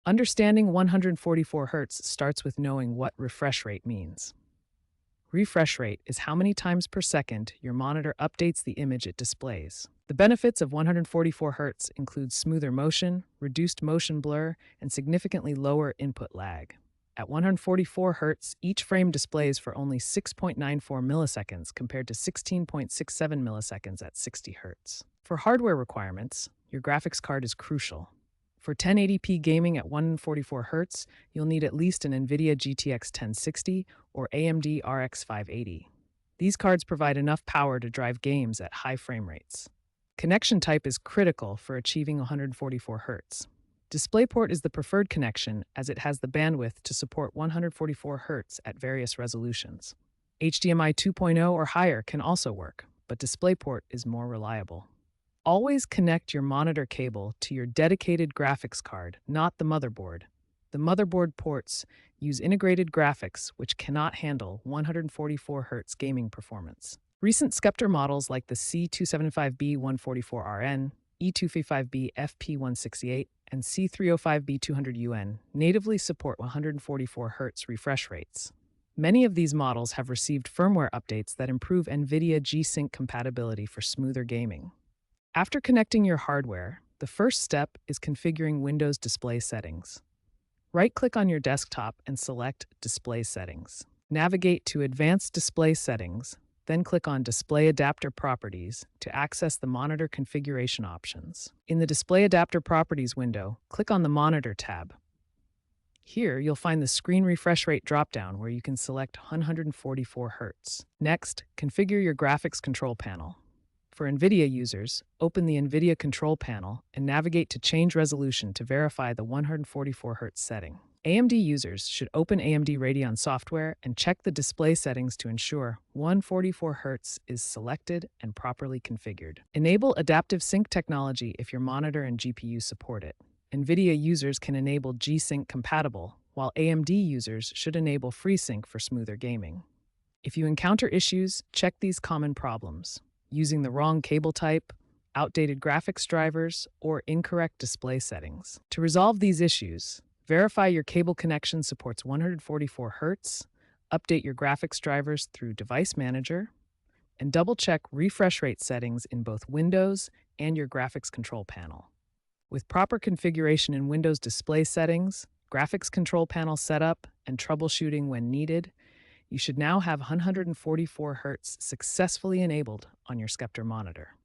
Understanding 144 Hz starts with knowing what refresh rate means. Refresh rate is how many times per second your monitor updates the image it displays. The benefits of 144 Hz include smoother motion, reduced motion blur, and significantly lower input lag. At 144 Hz, each frame displays for only 6.94 milliseconds compared to 16.67 milliseconds at 60 Hz. For hardware requirements, your graphics card is crucial. For 1080p gaming at 144 Hz, you'll need at least an NVIDIA GTX 1060 or AMD RX 580. These cards provide enough power to drive games at high frame rates. Connection type is critical for achieving 144 Hz. DisplayPort is the preferred connection as it has the bandwidth to support 144 Hz at various resolutions. HDMI 2.0 or higher can also work, but DisplayPort is more reliable. Always connect your monitor cable to your dedicated graphics card, not the motherboard. The motherboard ports use integrated graphics which cannot handle 144 Hz gaming performance. Recent Sceptre models like the C275B144RN, E255B FP168, and C305B200UN natively support 144 Hz refresh rates. Many of these models have received firmware updates that improve NVIDIA G-Sync compatibility for smoother gaming. After connecting your hardware, the first step is configuring Windows display settings. Right-click on your desktop and select Display Settings. Navigate to Advanced Display Settings, then click on Display Adapter Properties to access the monitor configuration options. In the Display Adapter Properties window, click on the Monitor tab. Here, you'll find the Screen Refresh Rate dropdown where you can select 144 Hz. Next, configure your graphics control panel. For NVIDIA users, open the NVIDIA Control Panel and navigate to Change Resolution to verify the 144 Hz setting. AMD users should open AMD Radeon software and check the display settings to ensure 144 Hz is selected and properly configured. Enable Adaptive Sync technology if your monitor and GPU support it. NVIDIA users can enable G-Sync compatible, while AMD users should enable FreeSync for smoother gaming. If you encounter issues, check these common problems: using the wrong cable type, outdated graphics drivers, or incorrect display settings. To resolve these issues, verify your cable connection supports 144 Hz, update your graphics drivers through Device Manager, and double-check refresh rate settings in both Windows and your graphics control panel. With proper configuration in Windows display settings, graphics control panel setup, and troubleshooting when needed, you should now have 144 Hz successfully enabled on your Sceptre monitor.